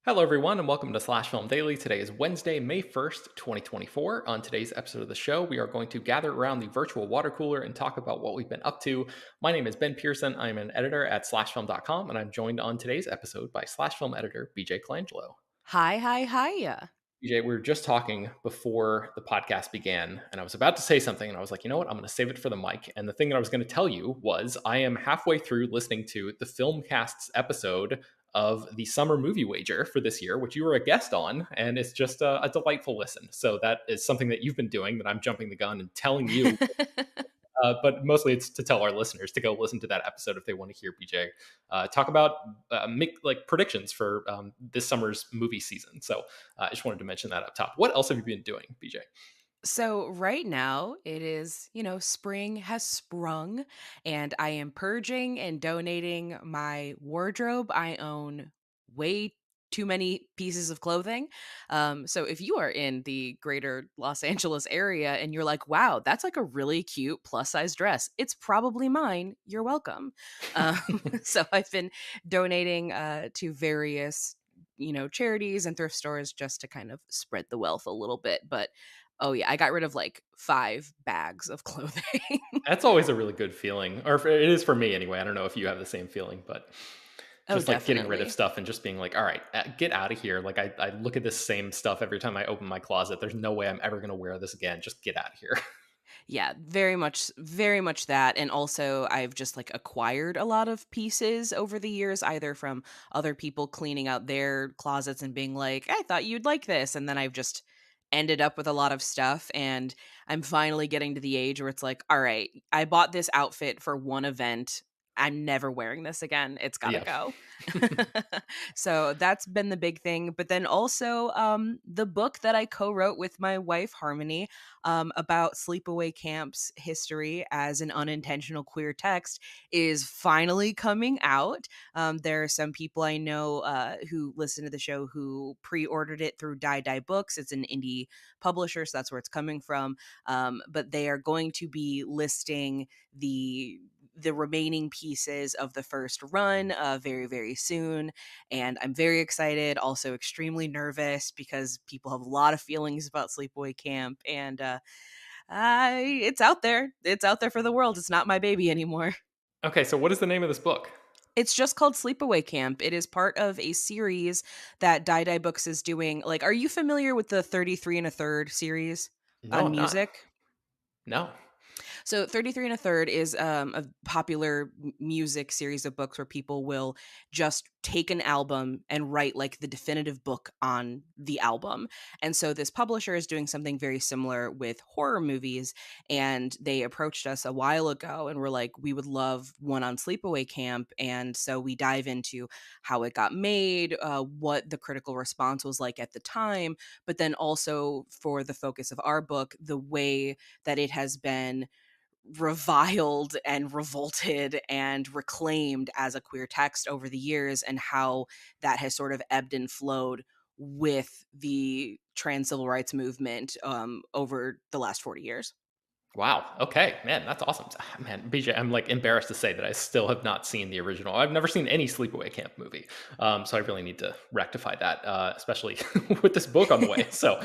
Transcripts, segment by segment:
Hello, everyone, and welcome to Slash Film Daily. Today is Wednesday, May 1st, 2024. On today's episode of the show, we are going to gather around the virtual water cooler and talk about what we've been up to. My name is Ben Pearson. I'm an editor at slashfilm.com, and I'm joined on today's episode by Slash Film editor BJ Colangelo. Hi, hi, hiya. BJ, we were just talking before the podcast began, and I was about to say something, and I was like, you know what? I'm going to save it for the mic. And the thing that I was going to tell you was I am halfway through listening to the Filmcast's episode of the summer movie wager for this year, which you were a guest on, and it's just a delightful listen. So that is something that you've been doing that I'm jumping the gun and telling you. But mostly it's to tell our listeners to go listen to that episode if they want to hear BJ talk about make like predictions for this summer's movie season. So I just wanted to mention that up top. What else have you been doing, BJ? So, right now it is, spring has sprung and I am purging and donating my wardrobe. I own way too many pieces of clothing. So, if you are in the greater Los Angeles area and you're like, wow, that's like a really cute plus size dress, it's probably mine. You're welcome. Um, so, I've been donating to various charities and thrift stores just to kind of spread the wealth a little bit. But oh yeah, I got rid of like 5 bags of clothing. That's always a really good feeling, or it is for me anyway. I don't know if you have the same feeling, but Oh, just like getting rid of definitely. stuff and just being like, all right, get out of here. Like I look at this same stuff every time I open my closet. There's no way I'm ever going to wear this again. Just get out of here. Yeah, very much that, and also I've just, like, acquired a lot of pieces over the years, either from other people cleaning out their closets and being like, "I thought you'd like this," and then I've just ended up with a lot of stuff, and I'm finally getting to the age where it's like, "Alright, I bought this outfit for one event. I'm never wearing this again. It's gotta Yeah. go." So that's been the big thing, but then also, the book that I co-wrote with my wife, Harmony, about sleepaway camps history as an unintentional queer text is finally coming out. There are some people I know who listen to the show who pre-ordered it through Die Books. It's an indie publisher, so that's where it's coming from. But they are going to be listing the remaining pieces of the first run very soon, and I'm very excited, also extremely nervous because people have a lot of feelings about sleepaway camp, and it's out there. It's out there for the world. It's not my baby anymore. Okay, so what is the name of this book? It's just called Sleepaway Camp. It is part of a series that Die Books is doing. Like, are you familiar with the 33 and a third series No, on I'm not. music? No. So 33 and a third is a popular music series of books where people will just take an album and write like the definitive book on the album. And so this publisher is doing something very similar with horror movies. And they approached us a while ago and were like, we would love one on Sleepaway Camp. And so we dive into how it got made, what the critical response was like at the time, but then also for the focus of our book, the way that it has been reviled and revolted and reclaimed as a queer text over the years, and how that has sort of ebbed and flowed with the trans civil rights movement over the last 40 years. Wow. Okay, man, that's awesome. Man, BJ, I'm like embarrassed to say that I still have not seen the original. I've never seen any Sleepaway Camp movie, so I really need to rectify that, especially with this book on the way. So,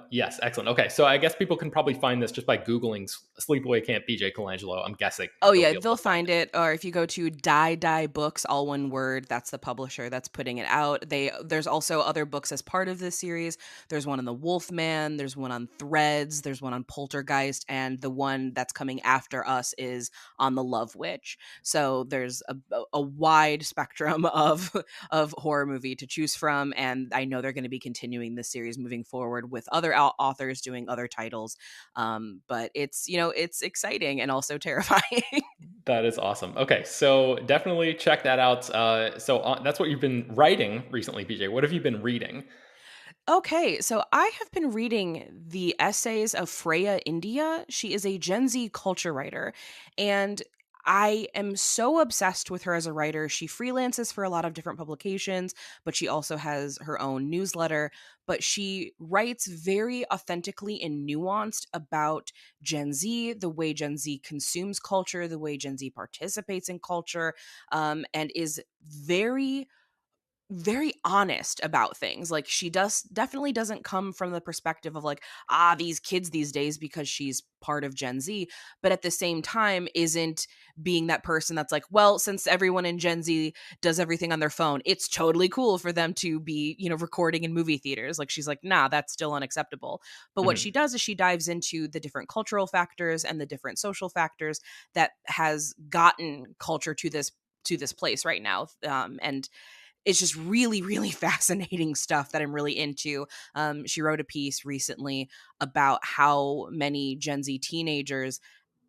yes, excellent. Okay, so I guess people can probably find this just by googling Sleepaway Camp BJ Colangelo. I'm guessing Oh they'll yeah, be able they'll to find find it. it. Or if you go to Die Books, all one word, that's the publisher that's putting it out. There's also other books as part of this series. There's one on the Wolfman, there's one on Threads, there's one on Poltergeist, and the one that's coming after us is on the Love Witch. So there's a wide spectrum of horror movie to choose from, and I know they're going to be continuing this series moving forward with other authors doing other titles. But it's exciting and also terrifying. That is awesome. Okay, so definitely check that out. That's what you've been writing recently, BJ. What have you been reading? Okay, so I have been reading the essays of Freya India. She is a Gen Z culture writer, and I am so obsessed with her as a writer. She freelances for a lot of different publications, but she also has her own newsletter. But she writes very authentically and nuanced about Gen Z, the way Gen Z consumes culture, the way Gen Z participates in culture, and is very very honest about things. Like, she definitely doesn't come from the perspective of like, these kids these days, because she's part of Gen Z, but at the same time isn't being that person that's like, well, since everyone in Gen Z does everything on their phone, it's totally cool for them to be, recording in movie theaters. Like, she's like, nah, that's still unacceptable. But what she Mhm. does is she dives into the different cultural factors and the different social factors that has gotten culture to this place right now. And it's just really, really fascinating stuff that I'm really into. She wrote a piece recently about how many Gen Z teenagers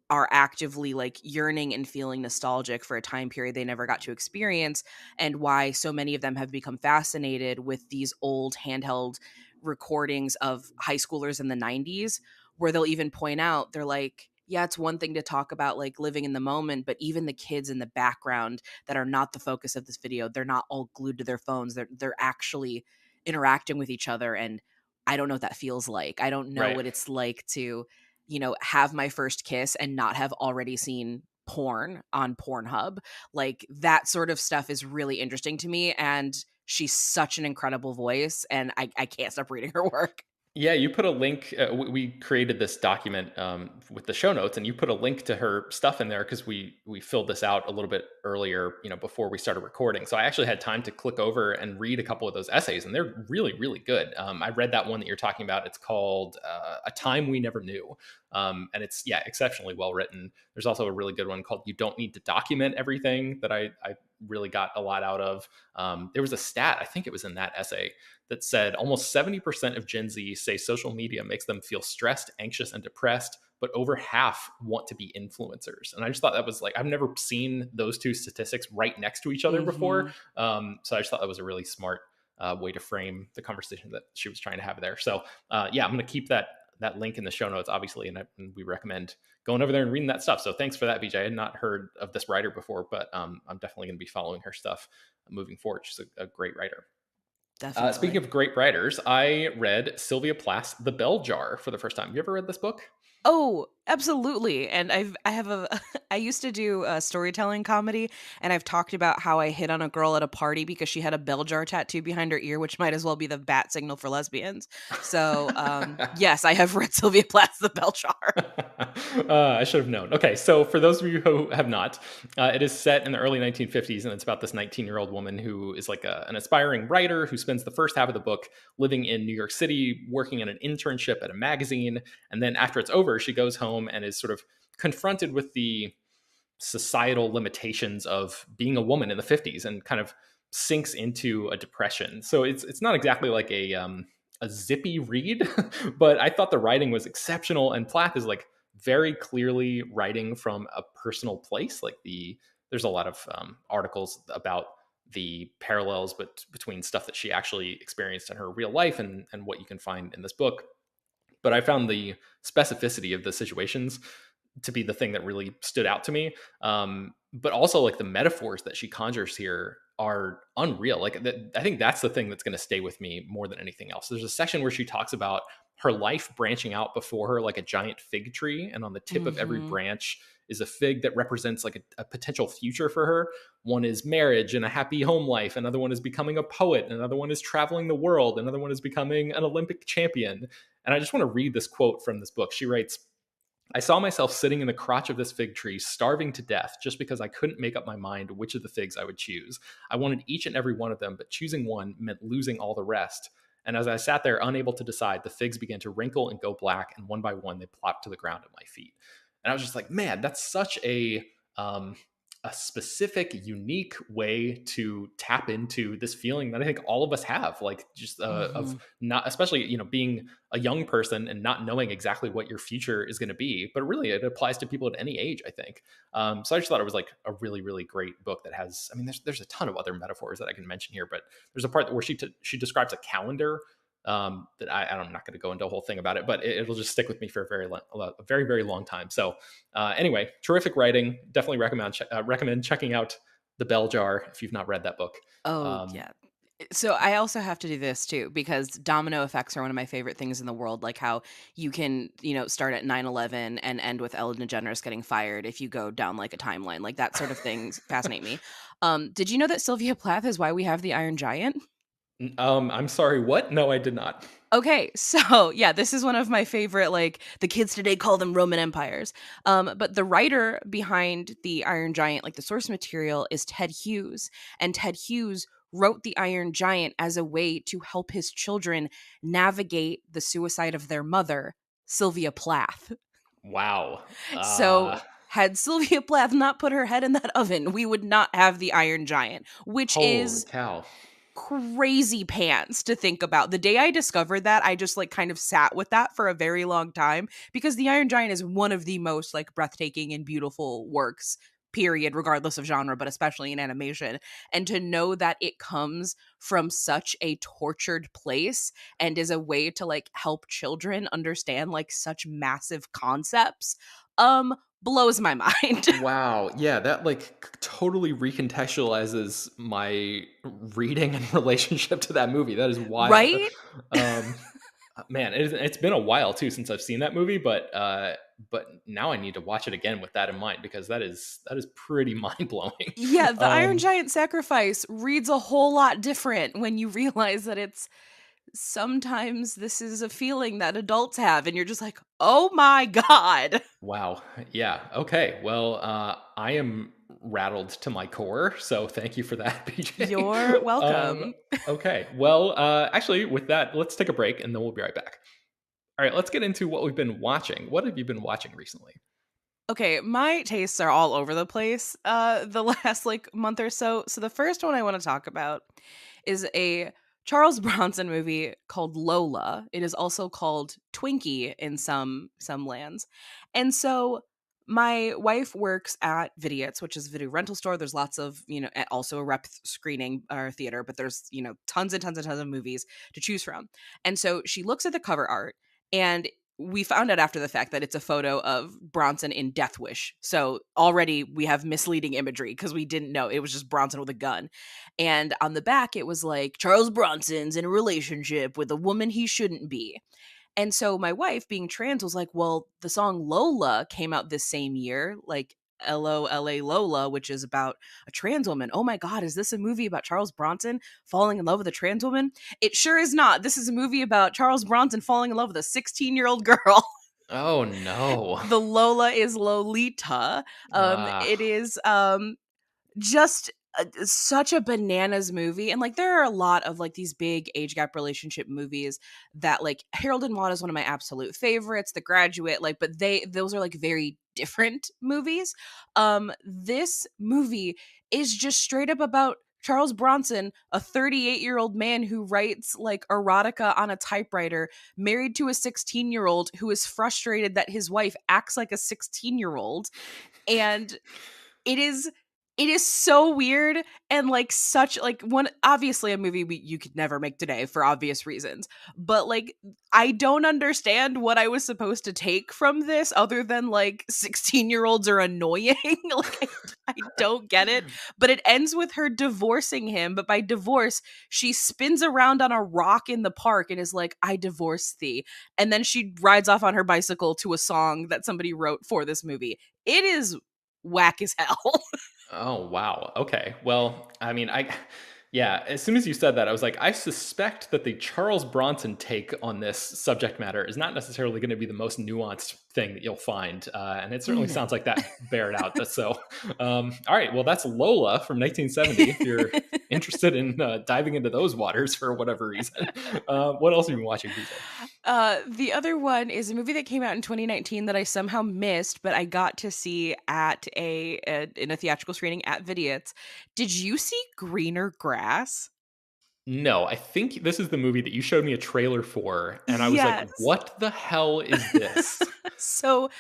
are actively like yearning and feeling nostalgic for a time period they never got to experience, and why so many of them have become fascinated with these old handheld recordings of high schoolers in the 90s, where they'll even point out, they're like, yeah, it's one thing to talk about like living in the moment, but even the kids in the background that are not the focus of this video, they're not all glued to their phones. They're actually interacting with each other, and I don't know what that feels like. I don't know Right. what it's like to have my first kiss and not have already seen porn on Pornhub. Like, that sort of stuff is really interesting to me. And she's such an incredible voice. And I can't stop reading her work. Yeah, you put a link. We created this document with the show notes, and you put a link to her stuff in there because we filled this out a little bit earlier, before we started recording. So I actually had time to click over and read a couple of those essays, and they're really, really good. I read that one that you're talking about. It's called "A Time We Never Knew," and it's exceptionally well written. There's also a really good one called "You Don't Need to Document Everything" that I really got a lot out of. There was a stat, I think it was in that essay, that said almost 70% of Gen Z say social media makes them feel stressed, anxious, and depressed, but over half want to be influencers. And I just thought that was like, I've never seen those two statistics right next to each other before. Hmm. So I just thought that was a really smart way to frame the conversation that she was trying to have there. So I'm going to keep that link in the show notes, obviously, and we recommend going over there and reading that stuff. So thanks for that, BJ. I had not heard of this writer before, but I'm definitely going to be following her stuff moving forward. She's a great writer. Speaking Definitely. of great writers, I read Sylvia Plath's The Bell Jar for the first time. You ever read this book? Oh, absolutely. And I have a I used to do a storytelling comedy, and I've talked about how I hit on a girl at a party because she had a bell jar tattoo behind her ear, which might as well be the bat signal for lesbians. So, yes, I have read Sylvia Plath's The Bell Jar. I should have known. Okay, so for those of you who have not, it is set in the early 1950s, and it's about this 19-year-old woman who is like an aspiring writer who spends the first half of the book living in New York City, working in an internship at a magazine, and then after it's over, she goes home and is sort of confronted with the societal limitations of being a woman in the 50s and kind of sinks into a depression. So it's not exactly like a zippy read, but I thought the writing was exceptional, and Plath is like very clearly writing from a personal place. Like there's a lot of articles about the parallels between stuff that she actually experienced in her real life and what you can find in this book. But I found the specificity of the situations to be the thing that really stood out to me. But also, like, the metaphors that she conjures here are unreal. Like, I think that's the thing that's going to stay with me more than anything else. There's a section where she talks about her life branching out before her like a giant fig tree, and on the tip of every Mhm. branch is a fig that represents like a potential future for her. One is marriage and a happy home life. Another one is becoming a poet. Another one is traveling the world. Another one is becoming an Olympic champion. And I just want to read this quote from this book. She writes, "I saw myself sitting in the crotch of this fig tree, starving to death, just because I couldn't make up my mind which of the figs I would choose. I wanted each and every one of them, but choosing one meant losing all the rest. And as I sat there, unable to decide, the figs began to wrinkle and go black, and one by one, they plopped to the ground at my feet." And I was just like, man, that's such um, a specific, unique way to tap into this feeling that I think all of us have, like just of Mhm. not, especially being a young person and not knowing exactly what your future is going to be. But really, it applies to people at any age, I think. So I just thought it was like a really, really great book that has. I mean, there's a ton of other metaphors that I can mention here, but there's a part where she describes a calendar that I'm not going to go into a whole thing about it, but it'll just stick with me for a very, very long time. So anyway, terrific writing. Definitely recommend checking out The Bell Jar if you've not read that book. Oh, Um, yeah. So I also have to do this too, because domino effects are one of my favorite things in the world. Like how you can, start at 9/11 and end with Ellen DeGeneres getting fired if you go down like a timeline. Like that sort of things fascinate me. Did you know that Sylvia Plath is why we have the Iron Giant? I'm sorry, what? No, I did not. Okay, so yeah, this is one of my favorite, like the kids today call them Roman empires. But the writer behind the Iron Giant, like the source material, is Ted Hughes. And Ted Hughes wrote the Iron Giant as a way to help his children navigate the suicide of their mother, Sylvia Plath. Wow. So had Sylvia Plath not put her head in that oven, we would not have the Iron Giant, which Holy is cow. crazy pants to think about. The day I discovered that, I just like kind of sat with that for a very long time, because The Iron Giant is one of the most like breathtaking and beautiful works, period, regardless of genre, but especially in animation. And to know that it comes from such a tortured place and is a way to like help children understand like such massive concepts blows my mind. Wow. Yeah, that like totally recontextualizes my reading and relationship to that movie. That is wild. Right? Um Man, it's been a while too since I've seen that movie, but now I need to watch it again with that in mind, because that is pretty mind blowing. Yeah, the Iron Giant sacrifice reads a whole lot different when you realize that it's sometimes this is a feeling that adults have, and you're just like, oh my God. Wow. Yeah. Okay. Well, I am rattled to my core, so thank you for that, BJ. You're um, welcome. okay. Well, actually, with that, let's take a break and then we'll be right back. All right. Let's get into what we've been watching. What have you been watching recently? Okay, my tastes are all over the place the last like month or so. So the first one I want to talk about is a Charles Bronson movie called Lola. It is also called Twinky in some lands. And so my wife works at Vidiot's, which is a video rental store. There's lots of, also a rep screening or theater, but there's, tons and tons and tons of movies to choose from. And so she looks at the cover art, and we found out after the fact that it's a photo of Bronson in Death Wish. So already we have misleading imagery because we didn't know. It was just Bronson with a gun. And on the back, it was like, Charles Bronson's in a relationship with a woman he shouldn't be. And so my wife, being trans, was like, well, the song Lola came out this same year, like LOLA Lola, which is about a trans woman. Oh my God, is this a movie about Charles Bronson falling in love with a trans woman? It sure is not. This is a movie about Charles Bronson falling in love with a 16-year-old girl. Oh no. The Lola is Lolita. Ah, It is just such a bananas movie. And like there are a lot of like these big age gap relationship movies that like Harold and Maude is one of my absolute favorites, The Graduate, like, but those are like very different movies. This movie is just straight up about Charles Bronson, a 38-year-old man who writes like erotica on a typewriter, married to a 16-year-old who is frustrated that his wife acts like a 16-year-old. And it is so weird, and like such like one, obviously a movie you could never make today for obvious reasons, but like I don't understand what I was supposed to take from this other than like 16-year-olds are annoying. Like I don't get it. But it ends with her divorcing him, but by divorce she spins around on a rock in the park and is like, I divorce thee, and then she rides off on her bicycle to a song that somebody wrote for this movie. It is whack as hell. oh wow. Okay. Well, I mean, yeah, as soon as you said that, I was like, I suspect that the Charles Bronson take on this subject matter is not necessarily going to be the most nuanced thing that you'll find. And it certainly sounds like that bared out. So, all right. Well, that's Lola from 1970. If you're interested in diving into those waters for whatever reason. What else have you been watching, BJ? The other one is a movie that came out in 2019 that I somehow missed, but I got to see at in a theatrical screening at Vidiot's. Did you see Greener Grass? No, I think this is the movie that you showed me a trailer for, and I was like, Yes. what the hell is this? So,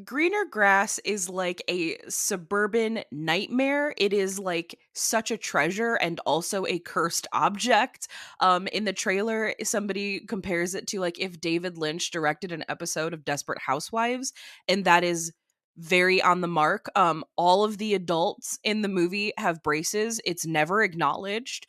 Greener Grass is like a suburban nightmare. It is like such a treasure and also a cursed object. In the trailer, somebody compares it to like if David Lynch directed an episode of Desperate Housewives, and that is very on the mark. All of the adults in the movie have braces. It's never acknowledged.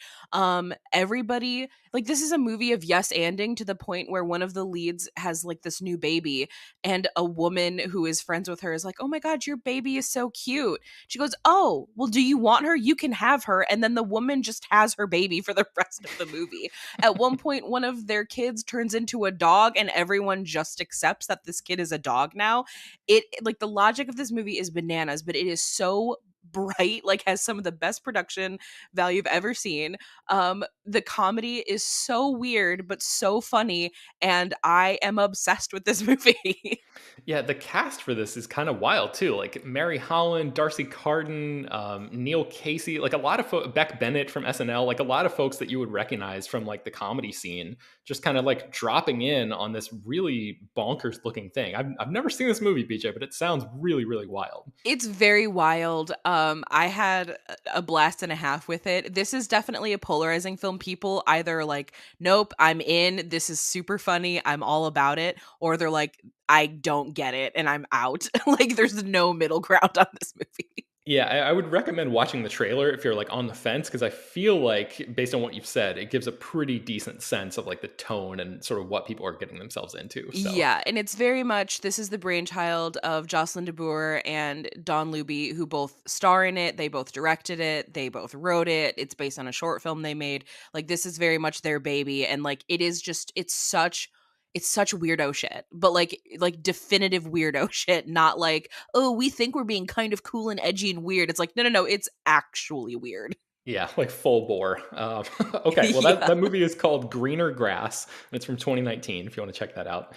Everybody, like, this is a movie of yes anding to the point where one of the leads has like this new baby, and a woman who is friends with her is like, "Oh my god, your baby is so cute." She goes, "Oh, well, do you want her? You can have her." And then the woman just has her baby for the rest of the movie. At one point, one of their kids turns into a dog, and everyone just accepts that this kid is a dog now. It, like, the logic of this movie is bananas, but it is so bright, like, has some of the best production value I've ever seen. The comedy is so weird but so funny, and I am obsessed with this movie. Yeah, the cast for this is kind of wild too. Like Mary Holland, Darcy Carden, Neil Casey, like a lot of Beck Bennett from SNL, like a lot of folks that you would recognize from like the comedy scene, just kind of like dropping in on this really bonkers looking thing. I've never seen this movie, BJ, but it sounds really, really wild. It's very wild. I had a blast and a half with it. This is definitely a polarizing film. People either like, nope, I'm in, this is super funny, I'm all about it, or they're like, I don't get it and I'm out. Like, there's no middle ground on this movie. Yeah, I would recommend watching the trailer if you're like on the fence, because I feel like based on what you've said, it gives a pretty decent sense of like the tone and sort of what people are getting themselves into. So Yeah, and it's very much, this is the brainchild of Jocelyn DeBoer and Don Luby, who both star in it. They both directed it. They both wrote it. It's based on a short film they made. Like, this is very much their baby, and like, it is just, it's such weirdo shit, but like definitive weirdo shit, not like, oh, we think we're being kind of cool and edgy and weird. It's like, no, no, no, it's actually weird. yeah, like full bore. Okay, well Yeah. that movie is called Greener Grass, and it's from 2019. If you want to check that out,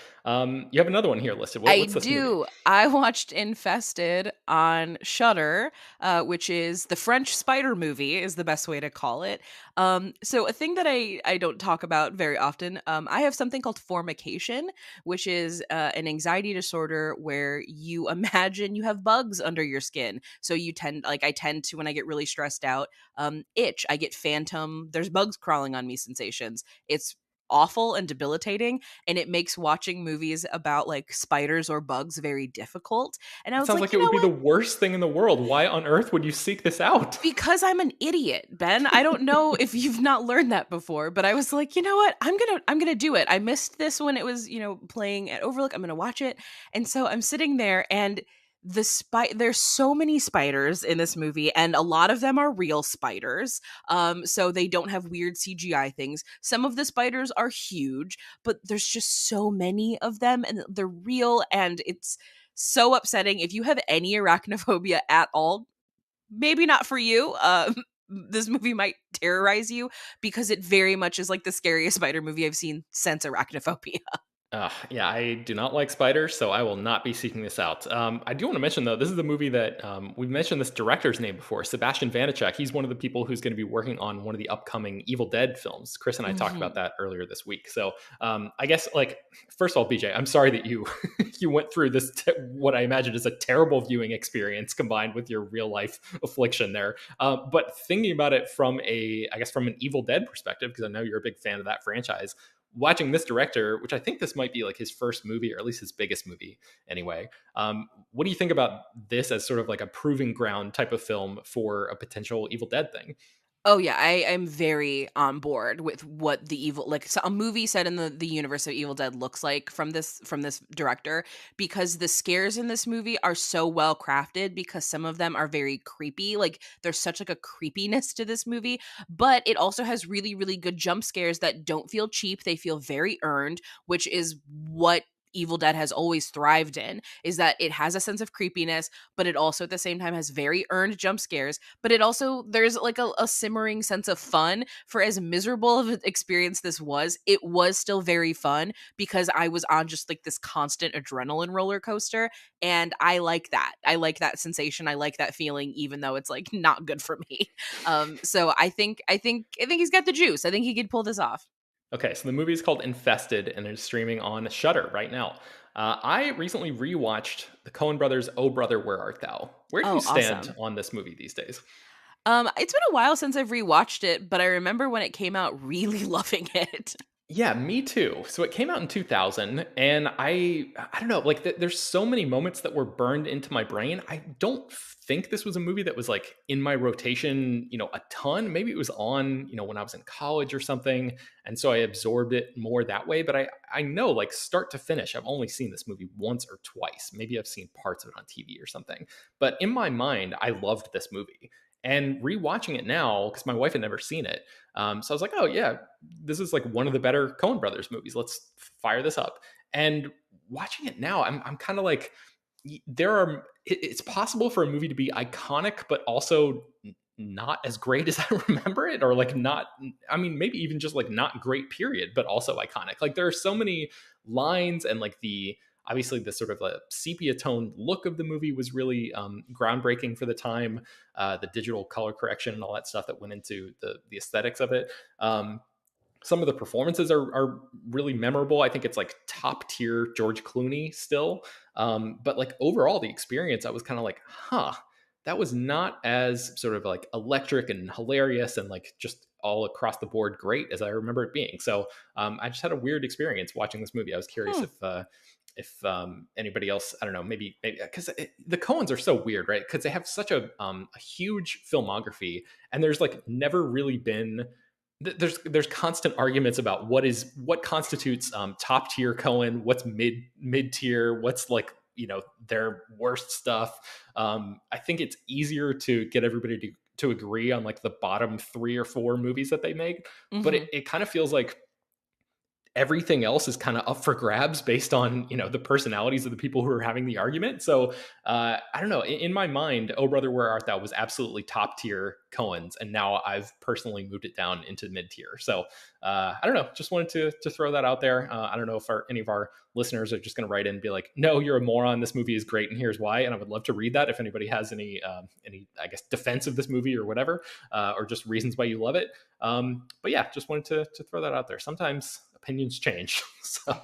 you have another one here listed. I What's this movie? do. I watched Infested on Shudder, which is the French spider movie, is the best way to call it. So a thing that I don't talk about very often, I have something called formication, which is an anxiety disorder where you imagine you have bugs under your skin. So you tend, like, I tend to, when I get really stressed out, itch. I get phantom, there's bugs crawling on me sensations. It's awful and debilitating, and it makes watching movies about like spiders or bugs very difficult. And I It was sounds like, like you it would know be the what? worst thing in the world. Why on earth would you seek this out? Because I'm an idiot, Ben. I don't know if you've not learned that before, but I was like, you know what? I'm gonna do it. I missed this when it was, playing at Overlook. I'm gonna watch it. And so I'm sitting there, and there's so many spiders in this movie, and a lot of them are real spiders. So they don't have weird CGI things. Some of the spiders are huge, but there's just so many of them, and they're real, and it's so upsetting. If you have any arachnophobia at all, maybe not for you. This movie might terrorize you, because it very much is like the scariest spider movie I've seen since Arachnophobia. Yeah, I do not like spiders, so I will not be seeking this out. I do want to mention, though, this is the movie that we've mentioned this director's name before, Sebastian Vanacek. He's one of the people who's going to be working on one of the upcoming Evil Dead films. Chris and I talked about Mhm. that earlier this week. So I guess, like, first of all, BJ, I'm sorry that you you went through this, what I imagine is a terrible viewing experience combined with your real life affliction there. But thinking about it from I guess from an Evil Dead perspective, because I know you're a big fan of that franchise, watching this director, which I think this might be like his first movie, or at least his biggest movie anyway. What do you think about this as sort of like a proving ground type of film for a potential Evil Dead thing? Oh yeah, I am very on board with what the evil, like, so a movie set in the universe of Evil Dead looks like from this director, because the scares in this movie are so well crafted, because some of them are very creepy. Like, there's such like a creepiness to this movie, but it also has really really good jump scares that don't feel cheap. They feel very earned, which is what Evil Dead has always thrived in, is that it has a sense of creepiness, but it also at the same time has very earned jump scares, but it also, there's like a simmering sense of fun. For as miserable of an experience this was, it was still very fun, because I was on just like this constant adrenaline roller coaster, and I like that. I like that sensation. I like that feeling, even though it's like not good for me. So I think he's got the juice. I think he could pull this off. Okay, so the movie is called Infested, and it's streaming on Shudder right now. I recently rewatched the Coen Brothers' "Oh Brother, Where Art Thou?" Where do you Oh, stand awesome. on this movie these days? It's been a while since I've rewatched it, but I remember when it came out really loving it. Yeah, me too. So it came out in 2000, and I don't know, like there's so many moments that were burned into my brain. I don't think this was a movie that was like in my rotation, a ton. Maybe it was on, when I was in college or something, and so I absorbed it more that way. But I know, like, start to finish, I've only seen this movie once or twice. Maybe I've seen parts of it on TV or something. But in my mind, I loved this movie. And rewatching it now, because my wife had never seen it, so I was like, oh yeah, this is like one of the better Coen Brothers movies. Let's fire this up. And watching it now, I'm kind of like, it's possible for a movie to be iconic, but also not as great as I remember it, or like not, I mean, maybe even just like not great, period, but also iconic. Like there are so many lines, and like obviously the sort of a sepia tone look of the movie was really groundbreaking for the time. The digital color correction and all that stuff that went into the aesthetics of it. Some of the performances are really memorable. I think it's like top tier George Clooney still. But like overall, the experience, I was kind of like, huh, that was not as sort of like electric and hilarious and like just all across the board great as I remember it being. So I just had a weird experience watching this movie. I was curious if anybody else, I don't know, maybe because the Coens are so weird, right? Because they have such a huge filmography, and there's like never really been there's constant arguments about what constitutes top tier Cohen, what's mid tier, what's like their worst stuff. I think it's easier to get everybody to agree on like the bottom 3 or 4 movies that they make, but Mm-hmm. it kind of feels like everything else is kind of up for grabs based on the personalities of the people who are having the argument. So I don't know, in my mind, Oh Brother Where Art Thou was absolutely top tier Coens, and now I've personally moved it down into mid tier. So I don't know, just wanted to throw that out there. I don't know if any of our listeners are just going to write in and be like, no, you're a moron, this movie is great and here's why. And I would love to read that if anybody has any I guess defense of this movie or whatever, or just reasons why you love it. But yeah, just wanted to throw that out there. Sometimes opinions change. So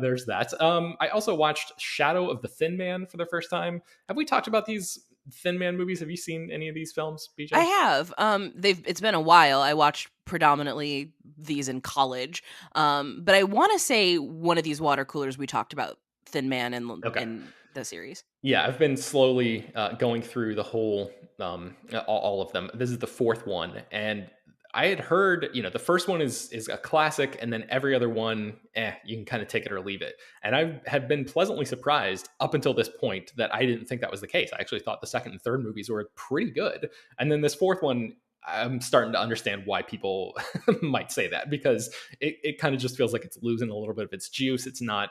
there's that. I also watched Shadow of the Thin Man for the first time. Have we talked about these Thin Man movies? Have you seen any of these films, I BJ? have. It's been a while. I watched predominantly these in college. But I want to say one of these water coolers we talked about Thin Man Okay. in the series. Yeah, I've been slowly going through the whole, all of them. This is the fourth one, and I had heard, the first one is a classic, and then every other one, you can kind of take it or leave it. And I had been pleasantly surprised up until this point that I didn't think that was the case. I actually thought the second and third movies were pretty good, and then this fourth one, I'm starting to understand why people might say that, because it kind of just feels like it's losing a little bit of its juice. It's not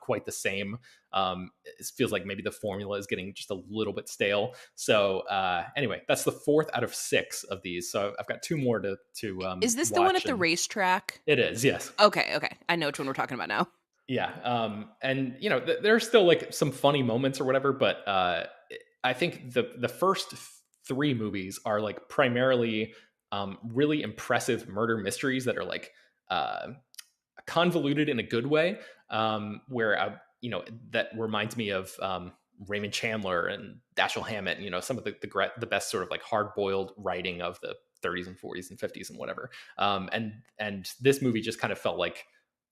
quite the same. It feels like maybe the formula is getting just a little bit stale. So anyway, that's the fourth out of 6 of these. So I've got 2 more to Is this the one watch, at the and racetrack? it is, yes. Okay. I know which one we're talking about now. Yeah. And there's still like some funny moments or whatever, but I think the first 3 movies are like primarily really impressive murder mysteries that are like uh, convoluted in a good way, where that reminds me of Raymond Chandler and Dashiell Hammett. Some of the best sort of like hard boiled writing of the 30s and 40s and 50s and whatever. And this movie just kind of felt like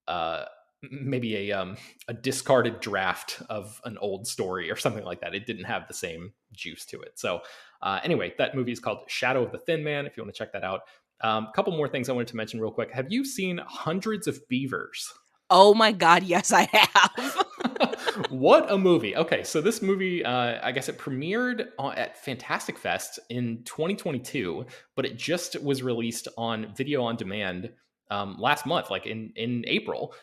uh, maybe a discarded draft of an old story or something like that. It didn't have the same juice to it. So anyway, that movie is called Shadow of the Thin Man, if you want to check that out. A couple more things I wanted to mention real quick. Have you seen Hundreds of Beavers? Oh my god, yes, I have. What a movie. Okay, so this movie, I guess it premiered at Fantastic Fest in 2022, but it just was released on video on demand last month, like in April.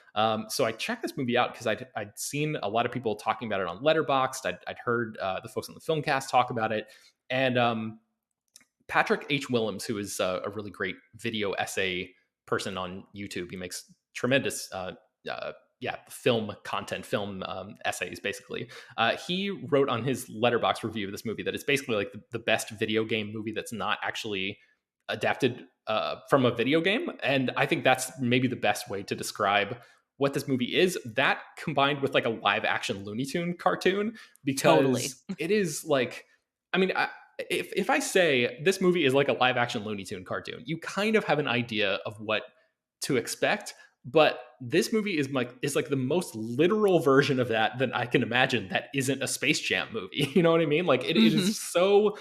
So I checked this movie out because I'd seen a lot of people talking about it on Letterboxd. I'd heard the folks on the Filmcast talk about it. And Patrick H. Willems, who is a really great video essay person on YouTube, he makes tremendous, film content, film essays, basically. He wrote on his Letterboxd review of this movie that it's basically like the best video game movie that's not actually adapted from a video game. And I think that's maybe the best way to describe what this movie is. That combined with like a live action Looney Tune cartoon, Totally. because it is like, I mean, if I say this movie is like a live action Looney Tune cartoon, you kind of have an idea of what to expect. But this movie is like the most literal version of that I can imagine that isn't a Space Jam movie. You know what I mean? Like it Hmm. is so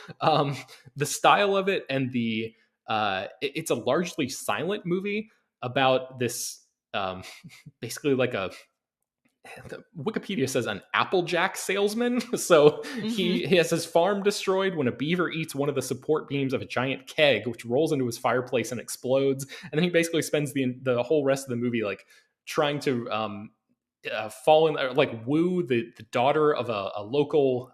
the style of it and it's a largely silent movie about this um, basically like a the Wikipedia says an Applejack salesman. So Hmm. he has his farm destroyed when a beaver eats one of the support beams of a giant keg, which rolls into his fireplace and explodes. And then he basically spends the whole rest of the movie like trying to fall in, like woo the daughter of a local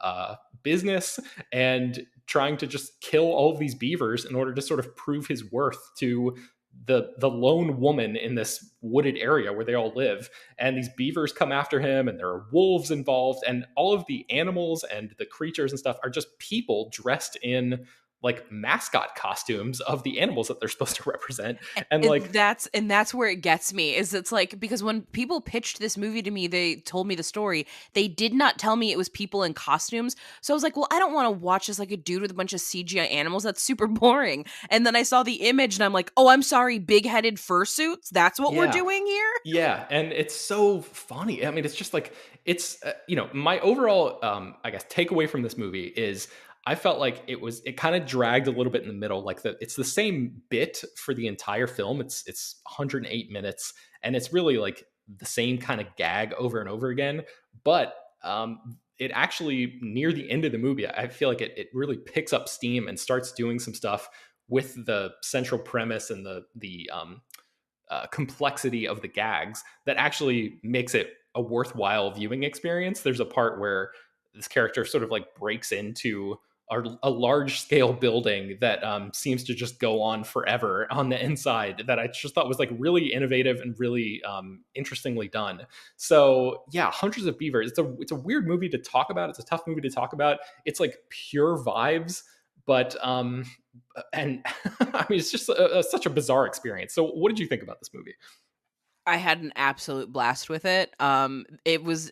business and trying to just kill all of these beavers in order to sort of prove his worth to the lone woman in this wooded area where they all live. And these beavers come after him and there are wolves involved, and all of the animals and the creatures and stuff are just people dressed in like mascot costumes of the animals that they're supposed to represent. And like That's where it gets me, is it's like, because when people pitched this movie to me, they told me the story, they did not tell me it was people in costumes. So I was like, well, I don't want to watch this like a dude with a bunch of CGI animals, that's super boring. And then I saw the image and I'm like, oh, I'm sorry, big-headed fursuits, that's what we're yeah. doing here. Yeah, and it's so funny. I mean, it's just like it's my overall I guess takeaway from this movie is I felt like it kind of dragged a little bit in the middle. Like it's the same bit for the entire film. It's 108 minutes and it's really like the same kind of gag over and over again, but it actually near the end of the movie, I feel like it really picks up steam and starts doing some stuff with the central premise and the complexity of the gags that actually makes it a worthwhile viewing experience. There's a part where this character sort of like breaks into a large scale building that seems to just go on forever on the inside that I just thought was like really innovative and really interestingly done. So yeah, Hundreds of Beavers. It's a weird movie to talk about. It's a tough movie to talk about. It's like pure vibes, but and I mean, it's just such a bizarre experience. So, what did you think about this movie? I had an absolute blast with it. It was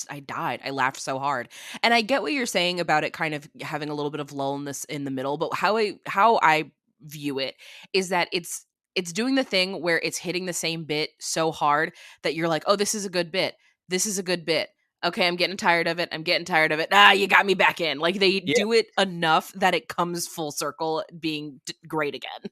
I died. I laughed so hard. And I get what you're saying about it kind of having a little bit of lull in the middle, but how I view it is that it's doing the thing where it's hitting the same bit so hard that you're like, "Oh, this is a good bit. This is a good bit. Okay, I'm getting tired of it. I'm getting tired of it. Ah, you got me back in." Like they Yeah, do it enough that it comes full circle being great again.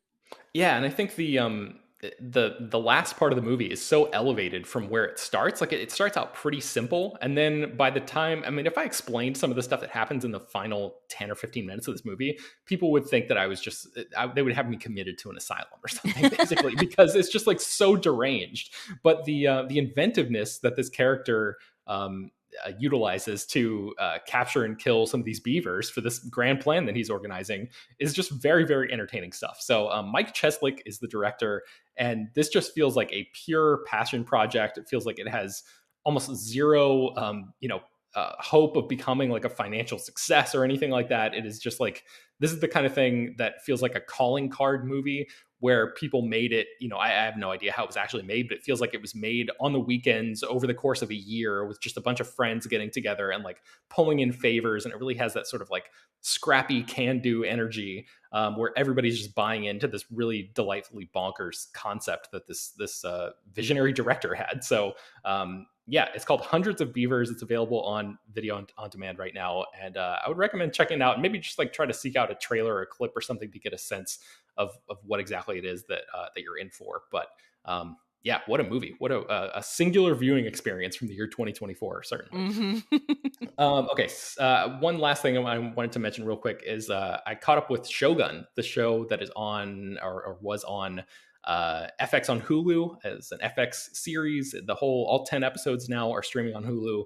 yeah, and I think the last part of the movie is so elevated from where it starts. Like it starts out pretty simple, and then by the time, I mean, if I explained some of the stuff that happens in the final 10 or 15 minutes of this movie, people would think that I was just they would have me committed to an asylum or something, basically, because it's just like so deranged. But the inventiveness that this character utilizes to capture and kill some of these beavers for this grand plan that he's organizing is just very, very entertaining stuff. So Mike Cheslick is the director, and this just feels like a pure passion project. It feels like it has almost zero, hope of becoming like a financial success or anything like that. It is just like this is the kind of thing that feels like a calling card movie where people made it. I have no idea how it was actually made, but it feels like it was made on the weekends over the course of a year with just a bunch of friends getting together and like pulling in favors. And it really has that sort of like scrappy can do energy where everybody's just buying into this really delightfully bonkers concept that this visionary director had. So yeah, it's called Hundreds of Beavers. It's available on video on demand right now, and I would recommend checking it out. And maybe just like try to seek out a trailer or a clip or something to get a sense of what exactly it is that you're in for. But yeah, what a movie! What a singular viewing experience from the year 2024, certainly. Hmm. Okay, one last thing I wanted to mention real quick is I caught up with Shogun, the show that is on or was on FX on Hulu as an FX series. All 10 episodes now are streaming on Hulu.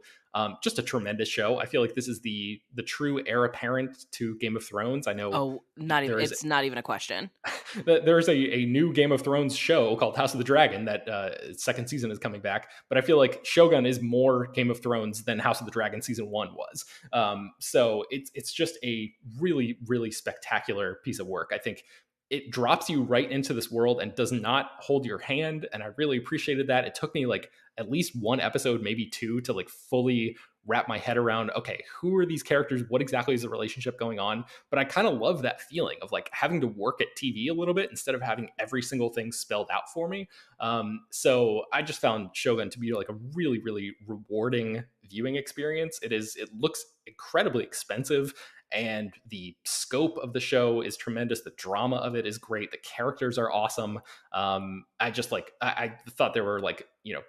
Just a tremendous show. I feel like this is the true heir apparent to Game of Thrones. I know Oh, not even, there is it's not even a question. there's a new Game of Thrones show called House of the Dragon that second season is coming back. But I feel like Shogun is more Game of Thrones than House of the Dragon season one was. So it's just a really, really spectacular piece of work. I think it drops you right into this world and does not hold your hand. And I really appreciated that. It took me like at least one episode, maybe two, to like fully wrap my head around, okay, who are these characters? What exactly is the relationship going on? But I kind of love that feeling of like having to work at TV a little bit instead of having every single thing spelled out for me. So I just found Shogun to be like a really, really rewarding viewing experience. It looks incredibly expensive, and the scope of the show is tremendous. The drama of it is great. The characters are awesome. I just like I thought there were like,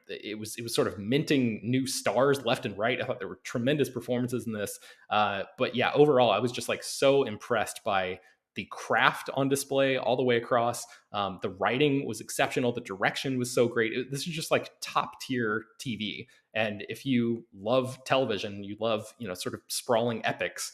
it was sort of minting new stars left and right. I thought there were tremendous performances in this. But yeah, overall, I was just like so impressed by the craft on display all the way across. The writing was exceptional. The direction was so great. This is just like top tier TV. And if you love television, you love, sort of sprawling epics,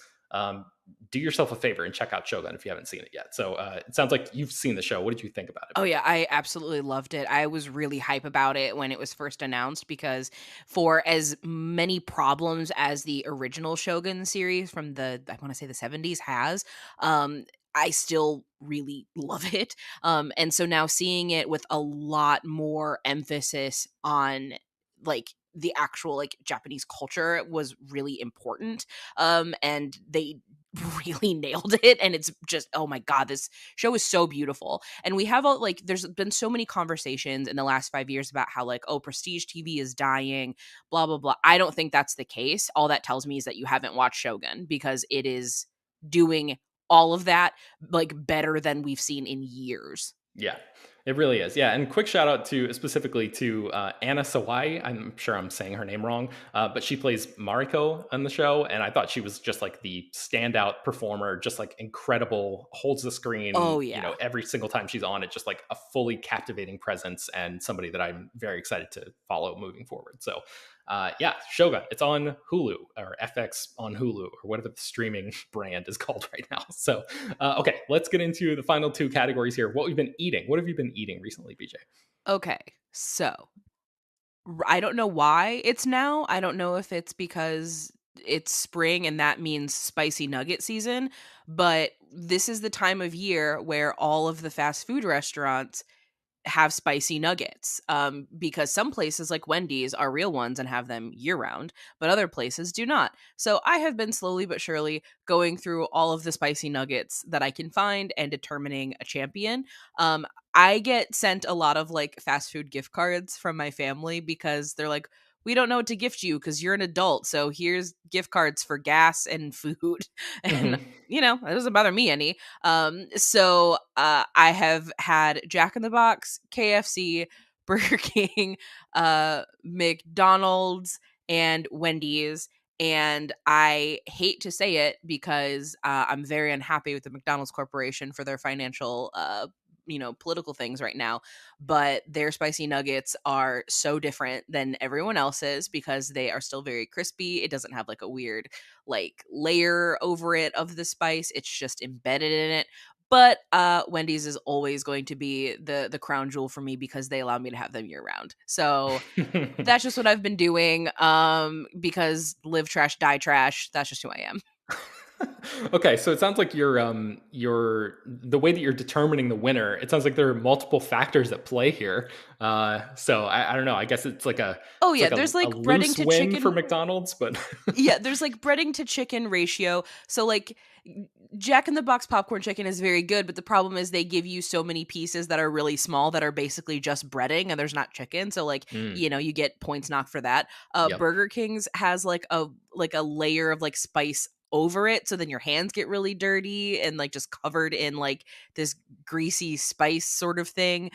do yourself a favor and check out Shogun if you haven't seen it yet. So it sounds like you've seen the show. What did you think about it? Oh yeah, I absolutely loved it. I was really hype about it when it was first announced because for as many problems as the original Shogun series from I want to say the 70s has, I still really love it. And so now seeing it with a lot more emphasis on like the actual like Japanese culture was really important. And they really nailed it, and it's just, oh my god, this show is so beautiful. And we have like there's been so many conversations in the last 5 years about how like, oh, prestige TV is dying, blah blah blah. I don't think that's the case. All that tells me is that you haven't watched Shogun, because it is doing all of that like better than we've seen in years. Yeah, it really is. Yeah, and quick shout out to specifically to Anna Sawai. I'm sure I'm saying her name wrong, but she plays Mariko on the show, and I thought she was just like the standout performer, just like incredible, holds the screen. Oh yeah. Every single time she's on it, just like a fully captivating presence, and somebody that I'm very excited to follow moving forward. So yeah, Shogun. It's on Hulu or FX on Hulu or whatever the streaming brand is called right now. So, okay, let's get into the final two categories here. What we've been eating. What have you been eating recently, BJ? Okay, so I don't know why it's now. I don't know if it's because it's spring and that means spicy nugget season, but this is the time of year where all of the fast food restaurants have spicy nuggets, because some places like Wendy's are real ones and have them year round, but other places do not. So I have been slowly but surely going through all of the spicy nuggets that I can find and determining a champion. I get sent a lot of like fast food gift cards from my family because they're like, we don't know what to gift you because you're an adult. So here's gift cards for gas and food. And, Mm-hmm. it doesn't bother me any. So I have had Jack in the Box, KFC, Burger King, McDonald's, and Wendy's. And I hate to say it because I'm very unhappy with the McDonald's Corporation for their financial political things right now, but their spicy nuggets are so different than everyone else's because they are still very crispy. It doesn't have like a weird like layer over it of the spice. It's just embedded in it. But Wendy's is always going to be the crown jewel for me because they allow me to have them year round. So that's just what I've been doing, because live trash, die trash. That's just who I am. Okay, so it sounds like you're the way that you're determining the winner. It sounds like there are multiple factors at play here. So I don't know. I guess Oh it's yeah, like there's a like breading loose to win for chicken. McDonald's, but Yeah, there's like breading to chicken ratio. So like Jack in the Box popcorn chicken is very good, but the problem is they give you so many pieces that are really small that are basically just breading and there's not chicken. So like, Mm, you get points knocked for that. yep. Burger King's has like a layer of like spice over it, so then your hands get really dirty and like just covered in like this greasy spice sort of thing.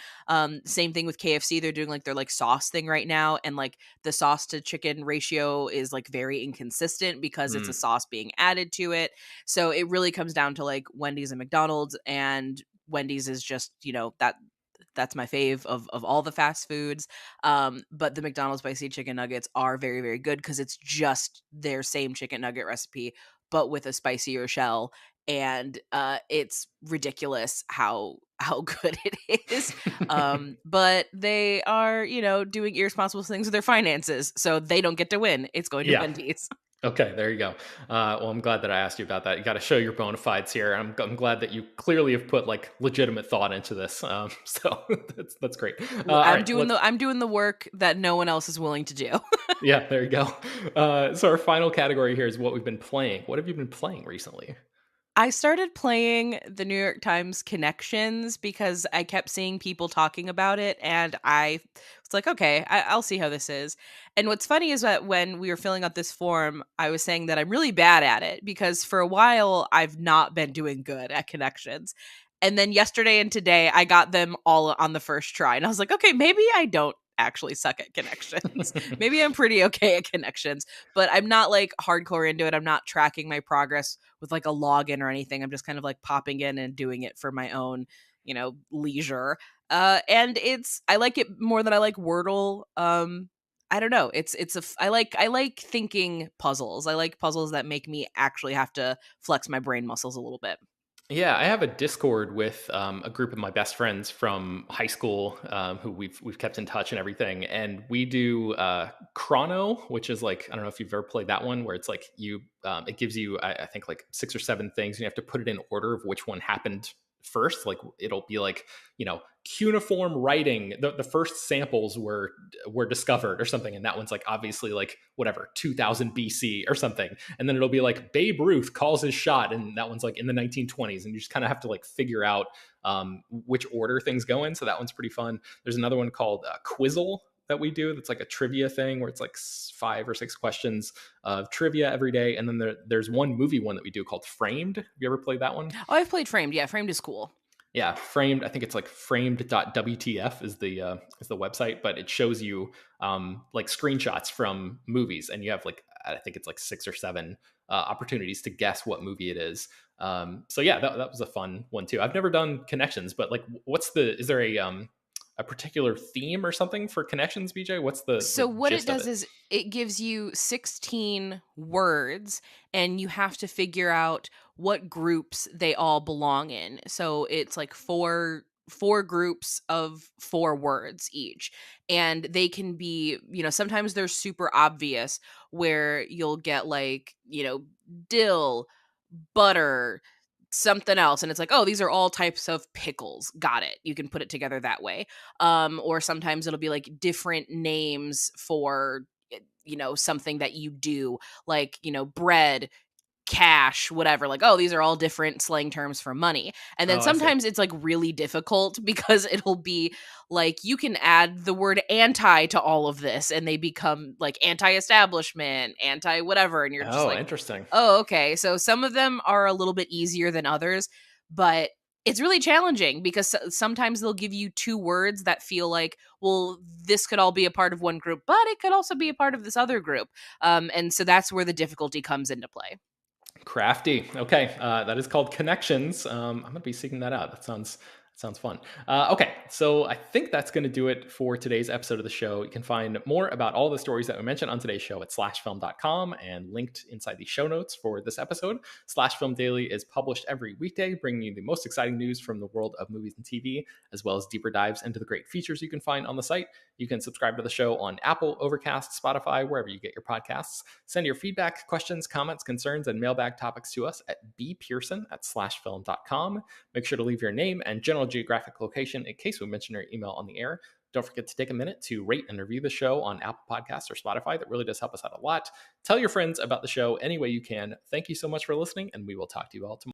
Same thing with KFC. They're doing like their like sauce thing right now, and like the sauce to chicken ratio is like very inconsistent because it's a Mm. sauce being added to it. So it really comes down to like Wendy's and McDonald's, and Wendy's is just, that's my fave of all the fast foods. But the McDonald's spicy chicken nuggets are very, very good because it's just their same chicken nugget recipe, but with a spicier shell. And it's ridiculous how good it is. But they are, doing irresponsible things with their finances, so they don't get to win. It's going to Yeah. Wendy's. Okay, there you go. Well, I'm glad that I asked you about that. You got to show your bona fides here. I'm glad that you clearly have put like legitimate thought into this. So that's great. All right, let's. I'm doing the work that no one else is willing to do. Yeah, there you go. So our final category here is what we've been playing. What have you been playing recently? I started playing the New York Times Connections because I kept seeing people talking about it, and I was like, okay, I'll see how this is. And what's funny is that when we were filling out this form, I was saying that I'm really bad at it because for a while I've not been doing good at Connections. And then yesterday and today, I got them all on the first try. And I was like, okay, maybe I don't actually suck at Connections. Maybe I'm pretty okay at Connections, but I'm not like hardcore into it. I'm not tracking my progress with like a login or anything. I'm just kind of like popping in and doing it for my own, leisure. And I like it more than I like Wordle. I don't know. I like thinking puzzles. I like puzzles that make me actually have to flex my brain muscles a little bit. Yeah, I have a Discord with a group of my best friends from high school who we've kept in touch and everything, and we do Chrono, which is like I don't know if you've ever played that one, where it's like it gives you I think like 6 or 7 things, and you have to put it in order of which one happened first. Like it'll be like cuneiform writing. The first samples were discovered or something, and that one's like obviously like whatever 2000 BC or something, and then it'll be like Babe Ruth calls his shot, and that one's like in the 1920s, and you just kind of have to like figure out which order things go in. So that one's pretty fun. There's another one called Quizzle that we do that's like a trivia thing where it's like 5 or 6 questions of trivia every day, and then there's one movie one that we do called Framed. Have you ever played that one? Oh, I've played Framed. Yeah, Framed is cool. Yeah, Framed. I think it's like framed.wtf is the website, but it shows you like screenshots from movies, and you have like I think it's like 6 or 7 opportunities to guess what movie it is. So yeah, that was a fun one too. I've never done Connections, but like, is there a particular theme or something for Connections, BJ? What's So the what it gist of does it? is it gives you 16 words and you have to figure out what groups they all belong in. So it's like four groups of 4 words each. And they can be, sometimes they're super obvious where you'll get like, dill, butter, something else, and it's like, oh, these are all types of pickles, got it, you can put it together that way. Or sometimes it'll be like different names for something that you do, like bread, cash, whatever, like, oh, these are all different slang terms for money. And then Oh, I see. sometimes it's like really difficult because it'll be like you can add the word anti to all of this and they become like anti-establishment, anti whatever, and you're just Oh, like, interesting. oh, okay. So some of them are a little bit easier than others, but it's really challenging because sometimes they'll give you 2 words that feel like, well, this could all be a part of one group, but it could also be a part of this other group. And so that's where the difficulty comes into play. Crafty. Okay, that is called Connections. I'm gonna be seeking that out. That sounds fun. Okay, so I think that's going to do it for today's episode of the show. You can find more about all the stories that we mentioned on today's show at slashfilm.com and linked inside the show notes for this episode. Slash Film Daily is published every weekday, bringing you the most exciting news from the world of movies and TV, as well as deeper dives into the great features you can find on the site. You can subscribe to the show on Apple, Overcast, Spotify, wherever you get your podcasts. Send your feedback, questions, comments, concerns, and mailbag topics to us at bpearson@slashfilm.com. Make sure to leave your name and general geographic location in case we mention your email on the air. Don't forget to take a minute to rate and review the show on Apple Podcasts or Spotify. That really does help us out a lot. Tell your friends about the show any way you can. Thank you so much for listening, and we will talk to you all tomorrow.